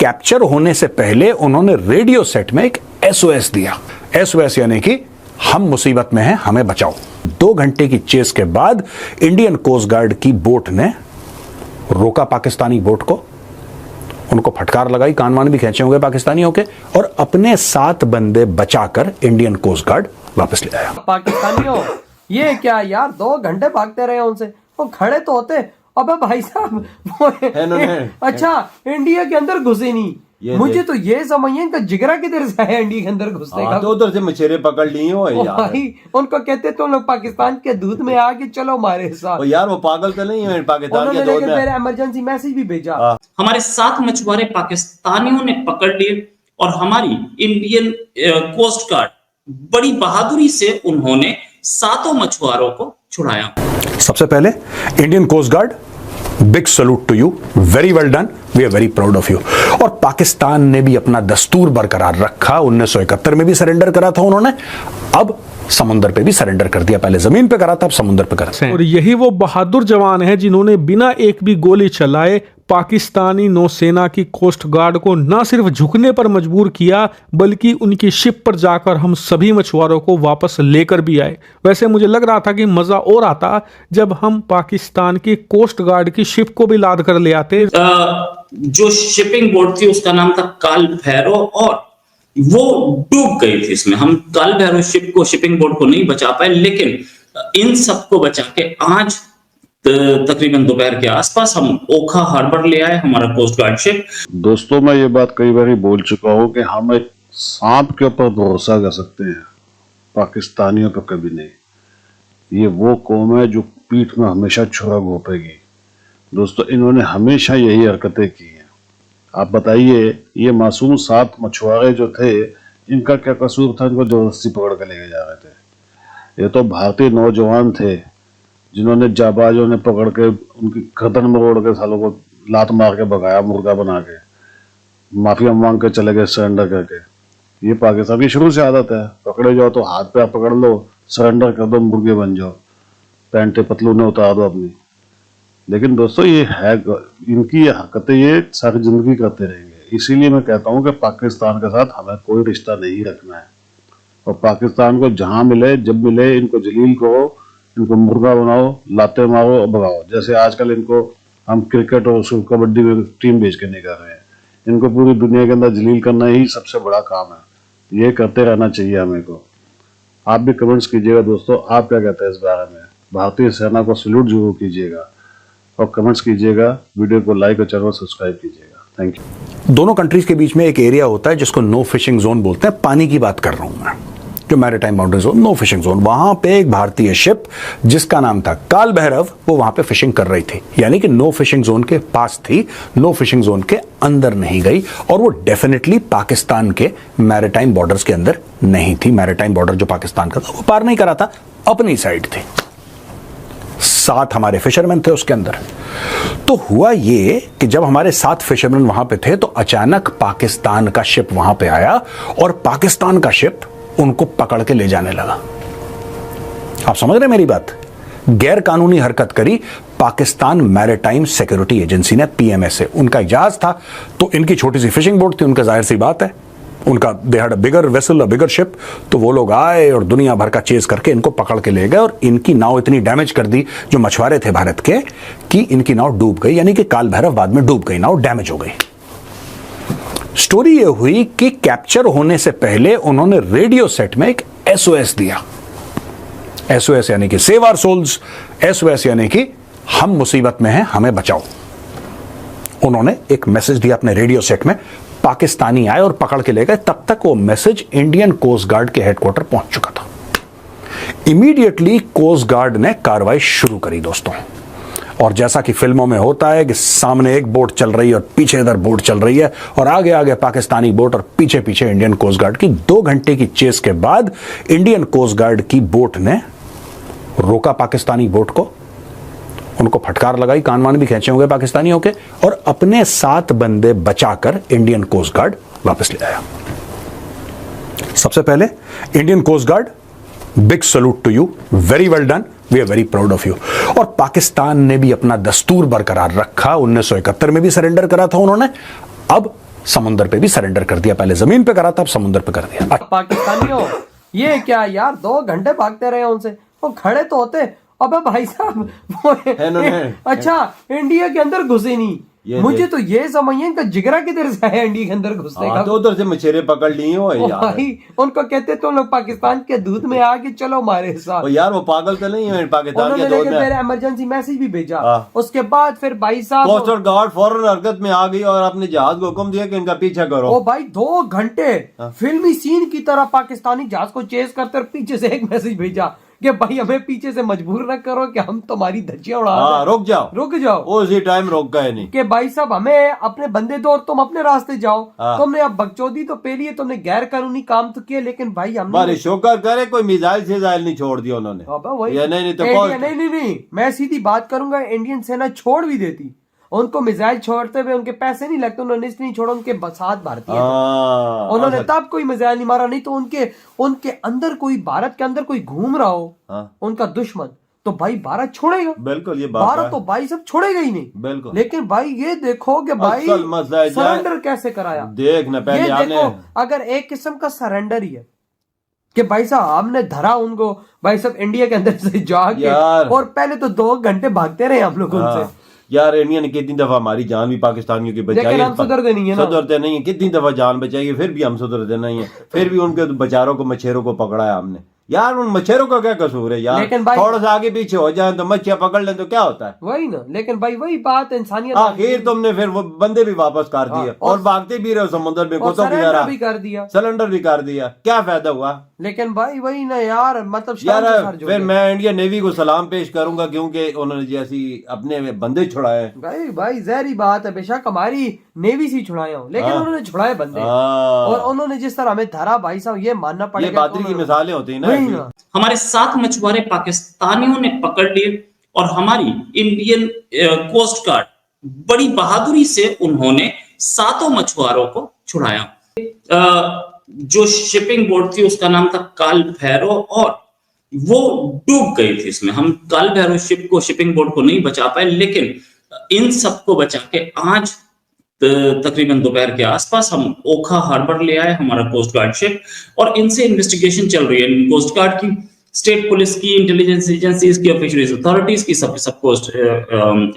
Capture होने से पहले उन्होंने रेडियो सेट में एक एसओएस दिया। एसओएस यानी कि हम मुसीबत में हैं, हमें बचाओ। 2 घंटे की चेस के बाद इंडियन कोस्ट गार्ड की बोट ने रोका पाकिस्तानी बोट को, उनको फटकार लगाई, कान वान भी खींचे होंगे पाकिस्तानियों के, और अपने 7 बंदे बचाकर इंडियन कोस्ट गार्ड वापस ले आया। पाकिस्तानियों ये क्या यार, 2 घंटे भागते रहे उनसे, वो खड़े तो होते। अबे भाई साहब अच्छा इंडिया के अंदर घुसे नहीं, मुझे तो ये समझिए इनका जिगरा किधर से है इंडिया के अंदर घुसने का। तो उधर से मछेरे पकड़ ली हो यार। भाई उनको कहते तो लोग पाकिस्तान के दूध में आके चलो हमारे साथ। यार वो पागल तो नहीं है पाकिस्तान के दूध में। मेरे इमरजेंसी मैसेज भी भेजा। हमारे 7 मछुआरे पाकिस्तानियों ने पकड़ लिए और हमारी इंडियन कोस्ट गार्ड बड़ी बहादुरी से उन्होंने 7 मछुआरों को छुड़ाया। सबसे पहले Indian coast guard, big salute to you, very well done, we are very proud of you. और पाकिस्तान ने भी अपना दस्तूर बरकरार रखा। 1971 में भी सरेंडर करा था उन्होंने, अब समुद्र पे भी सरेंडर कर दिया। पहले जमीन पे करा था, अब समुद्र पे करा। और यही वो बहादुर जवान हैं जिन्होंने बिना एक भी गोली चलाए पाकिस्तानी नौसेना की कोस्ट गार्ड को न सिर्फ झुकने पर मजबूर किया, बल्कि उनकी शिप पर जाकर हम सभी मछुआरों को वापस लेकर भी आए। वैसे मुझे लग रहा था कि मजा और आता जब हम पाकिस्तान की कोस्ट गार्ड की शिप को भी लाद कर ले आते। जो शिपिंग बोट थी उसका नाम था काल भैरव और वो डूब गई थी। इसमें हम काल भैरव शिपिंग बोट को नहीं बचा पाए, लेकिन इन सबको बचा के आज तकरीबन दोपहर के आसपास हम ओखा हार्बर ले आए, हमारा कोस्ट गार्ड शिप। दोस्तों मैं ये बात कई बार बोल चुका हूँ कि हम एक सांप के ऊपर भरोसा कर सकते हैं, पाकिस्तानियों पर कभी नहीं। ये वो कौम है जो पीठ में हमेशा छुरा घोंपेगी। दोस्तों इन्होंने हमेशा यही हरकतें की हैं। आप बताइए ये मासूम 7 मछुआरे जो थे, इनका क्या कसूर था? इनको जबरदस्ती पकड़ के लेके जा रहे थे। ये तो भारतीय नौजवान थे जिन्होंने जाबाजों ने पकड़ के उनकी गर्दन मरोड़ के सालों को लात मार के भगाया, मुर्गा बना के, माफिया मांग के चले गए सरेंडर करके। ये पाकिस्तान की शुरू से आदत है, पकड़े जाओ तो हाथ पे पकड़ लो, सरेंडर कर दो, मुर्गे बन जाओ, पैंटे पतलूने उतार दो अपनी। लेकिन दोस्तों ये है, इनकी हरकतें ये सारी जिंदगी करते रहेंगे। इसीलिए मैं कहता हूँ कि पाकिस्तान के साथ हमें कोई रिश्ता नहीं रखना है, और पाकिस्तान को जहाँ मिले जब मिले इनको जलील करो, इनको मुर्गा बनाओ, लाते मारो और भगाओ। जैसे आजकल इनको हम क्रिकेट और कबड्डी में टीम भेज के नहीं कर रहे हैं। इनको पूरी दुनिया के अंदर जलील करना ही सबसे बड़ा काम है। ये करते रहना चाहिए हमें को। आप भी कमेंट्स कीजिएगा दोस्तों, आप क्या कहते हैं इस बारे में। भारतीय सेना को सैल्यूट जरूर कीजिएगा और कमेंट्स कीजिएगा, वीडियो को लाइक और चैनल सब्सक्राइब कीजिएगा। Thank you. दोनों कंट्रीज के बीच में एक एरिया होता है जिसको नो फिशिंग जोन बोलते हैं। पानी की बात कर रहा हूं मैं, जो maritime boundary zone, no fishing zone. वहां पे एक भारतीय शिप जिसका नाम था काल भैरव, वो वहां पे फिशिंग कर रही थी, यानी कि नो फिशिंग जोन के पास थी, नो फिशिंग जोन के अंदर नहीं गई। और वो डेफिनेटली पाकिस्तान के मैरीटाइम बॉर्डर्स के अंदर नहीं थी। मैरीटाइम बॉर्डर जो पाकिस्तान का था वो पार नहीं करा था, अपनी साइड थी। 7 हमारे फिशरमैन थे उसके अंदर। तो हुआ ये कि जब हमारे 7 फिशरमैन वहां पे थे तो अचानक पाकिस्तान का शिप वहां पे आया और पाकिस्तान का शिप उनको पकड़ के ले जाने लगा। आप समझ रहे मेरी बात? गैर कानूनी हरकत करी पाकिस्तान मैरीटाइम सिक्योरिटी एजेंसी ने, पीएमएस। उनका जहाज था तो इनकी छोटी सी फिशिंग बोट थी, उनका जाहिर सी बात है, उनका they had a bigger vessel, a bigger ship. तो वो लोग आए और दुनिया भर का चेज करके इनको पकड़ के ले गए और इनकी नाव इतनी डैमेज कर दी जो मछुआरे थे भारत के, कि इनकी नाव डूब गई। यानी कि काल भैरव बाद में डूब गई, नाव डैमेज हो गई। स्टोरी ये हुई कि कैप्चर होने से पहले उन्होंने रेडियो सेट में एक एसओएस दिया। एसओएस यानी कि सेव आवर सोल्स, एसओएस यानी कि हम मुसीबत में हैं, हमें बचाओ। उन्होंने एक मैसेज दिया अपने रेडियो सेट में, पाकिस्तानी आए और पकड़ के ले गए। तब तक वो मैसेज इंडियन कोस्ट गार्ड के हेडक्वार्टर पहुंच चुका था। इमीडिएटली कोस्ट गार्ड ने कार्रवाई शुरू करी दोस्तों। और जैसा कि फिल्मों में होता है कि सामने एक बोट चल रही है और पीछे इधर बोट चल रही है, और आगे आगे पाकिस्तानी बोट और पीछे पीछे इंडियन कोस्ट गार्ड की। 2 घंटे की चेस के बाद इंडियन कोस्ट गार्ड की बोट ने रोका पाकिस्तानी बोट को, उनको फटकार लगाई, कान वान भी खींचे होंगे पाकिस्तानियों के, और अपने 7 बंदे बचाकर इंडियन कोस्ट गार्ड वापस ले आया। सबसे पहले Indian coast guard, big salute to you, very well done, we are very proud of you. और पाकिस्तान ने भी अपना दस्तूर बरकरार रखा। 1971 में भी सरेंडर करा था उन्होंने, अब समुद्र पे भी सरेंडर कर दिया। पहले जमीन पे करा था, अब समुद्र पे कर दिया। पाकिस्तानियों ये क्या यार, 2 घंटे भागते रहे उनसे, वो खड़े तो होते। अबे भाई साहब वो अच्छा इंडिया के अंदर घुसे नहीं। मुझे तो ये समझिए इनका जिगरा किधर से है इंडिया के अंदर घुसने का। तो उधर से मछेरे पकड़ लिए हो यार। भाई उनको कहते तुम लोग पाकिस्तान के दूध में आके चलो हमारे साथ। यार वो पागल तो नहीं है पाकिस्तान के दूध में। फिर इमरजेंसी मैसेज भी भेजा। उसके बाद फिर भाई साहब कोस्ट गार्ड फौरन हरकत में आ गई और अपने जहाज को हुक्म दिया कि इनका पीछा करो। ओ भाई 2 घंटे फिल्मी सीन की तरह पाकिस्तानी जहाज को चेस करते और पीछे से एक मैसेज भेजा कि भाई हमें पीछे से मजबूर न करो कि हम तुम्हारी धज्जियां उड़ा दें। रुक जाओ। उसी टाइम रोक गए नहीं कि भाई साहब हमें अपने बंदे दो और तुम अपने रास्ते जाओ। तुमने अब बकचोदी तो पे लिए, तुमने गैर कानूनी काम तो किए, लेकिन भाई हमने शुक्र करे कोई मिसाइल से नहीं छोड़ दिया उन्होंने। नहीं, मैं सीधी बात करूंगा, इंडियन सेना छोड़ भी देती, उनको मिसाइल छोड़ते हुए उनके पैसे नहीं लगते, उन्होंने इसलिए नहीं छोड़ा, उनके साथ भारतीय थे। उन्होंने तब कोई मिसाइल नहीं मारा, नहीं तो उनके अंदर कोई, भारत के अंदर कोई घूम रहा हो उनका दुश्मन, तो भाई भारत छोड़ेगा। बिल्कुल ये बात भारत तो भाई सब छोड़ेगा ही नहीं। बिल्कुल। लेकिन भाई ये देखो कि भाई सरेंडर कैसे कराया। देखना पहले ये देखो, अगर एक किस्म का सरेंडर ही है कि भाई साहब हमने धरा उनको, भाई साहब इंडिया के अंदर से जाके, और पहले तो 2 घंटे भागते रहे हम लोग उनसे। यार इंडिया ने कितनी दफा हमारी जान भी पाकिस्तानियों की बचाई है, सुधरते नहीं है ना। सुधरते नहीं है, कितनी दफा जान बचाई है, फिर भी हम सुधरते नहीं है। फिर भी उनके बेचारों को, मच्छरों को पकड़ा है हमने। यार उन मच्छरों का क्या कसूर है यार। लेकिन भाई थोड़ा सा आगे पीछे हो जाए तो मच्छियां पकड़ लें तो क्या होता है। वही ना, लेकिन भाई वही बात इंसानियत। आखिर तुमने फिर वो बंदे भी वापस कर दिए और भागते भी रहे समुद्र में, कुत्तों की तरह भी कर दिया, सिलेंडर भी कर दिया, क्या फायदा हुआ। लेकिन भाई वही ना यार, मतलब यार फिर मैं इंडियन नेवी को सलाम पेश करूंगा क्योंकि उन्होंने जैसी अपने बंदे छुड़ाए। भाई जहरी बात है, बेशक हमारी नेवी से छुड़ाए हो, लेकिन उन्होंने छुड़ाए बंदे, और उन्होंने जिस तरह हमें धरा भाई साहब, ये मानना पड़ेगा। ये बादल की मिसालें होती है ना। हमारे 7 मछुआरे पाकिस्तानियों ने पकड़ लिए और हमारी इंडियन कोस्ट गार्ड बड़ी बहादुरी से उन्होंने 7 मछुआरों को छुड़ाया। जो शिपिंग बोट थी उसका नाम था काल भैरव और वो डूब गई थी। इसमें हम काल भैरव शिपिंग बोट को नहीं बचा पाए, लेकिन इन सबको बचा के आज तकरीबन दोपहर के आसपास हम ओखा हार्बर ले आए, हमारा कोस्ट गार्ड शिप, और इनसे इन्वेस्टिगेशन चल रही है। कोस्ट गार्ड की, स्टेट पुलिस की, इंटेलिजेंस एजेंसीज की, फिशरीज अथॉरिटीज की, सबको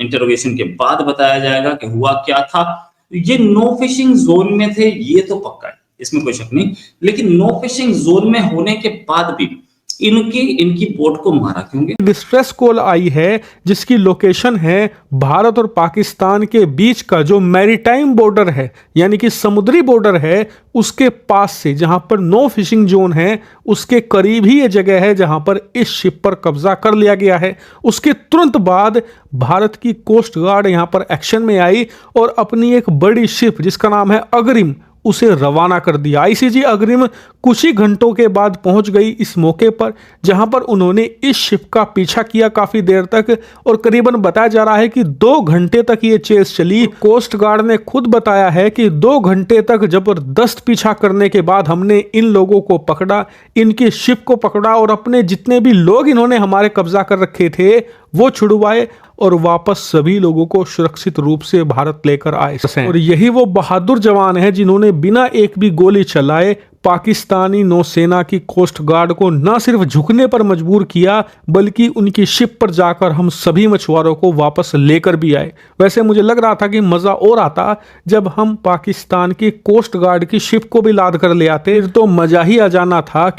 इंटरोगेशन के बाद बताया जाएगा कि हुआ क्या था। ये नो फिशिंग जोन में थे, ये तो पक्का है, इसमें कोई शक नहीं, लेकिन नो फिशिंग जोन में होने के बाद भी इनकी बोट को मारा क्यों? डिस्ट्रेस कॉल आई है जिसकी लोकेशन है भारत और पाकिस्तान के बीच का जो मैरीटाइम बॉर्डर है, यानी कि समुद्री बॉर्डर है, उसके पास से, जहां पर नो फिशिंग जोन है, उसके करीब ही ये जगह है जहां पर इस शिप पर कब्जा कर लिया गया है। उसके तुरंत बाद भारत की कोस्ट गार्ड यहां पर एक्शन में आई और अपनी एक बड़ी शिप जिसका नाम है अग्रिम, उसे रवाना कर दिया। आईसीजी अग्रिम कुछ ही घंटों के बाद पहुंच गई इस मौके पर, जहां पर उन्होंने इस शिप का पीछा किया काफी देर तक, और करीबन बताया जा रहा है कि 2 घंटे तक ये चेस चली। कोस्ट गार्ड ने खुद बताया है कि 2 घंटे तक जबरदस्त पीछा करने के बाद हमने इन लोगों को पकड़ा, इनकी शिप को पकड़ा, और अपने जितने भी लोग इन्होंने हमारे कब्जा कर रखे थे वो छुड़वाए और वापस सभी लोगों को सुरक्षित रूप से भारत लेकर आए। और यही वो बहादुर जवान है जिन्होंने बिना एक भी गोली चलाए पाकिस्तानी नौसेना की कोस्ट गार्ड को न सिर्फ झुकने पर मजबूर किया, बल्कि उनकी शिप पर जाकर हम सभी मछुआरों को वापस लेकर भी आए। वैसे मुझे लग रहा था कि मजा और आता जब हम पाकिस्तान की कोस्ट गार्ड की शिप को भी लाद कर ले आते, तो मजा ही आ जाना था।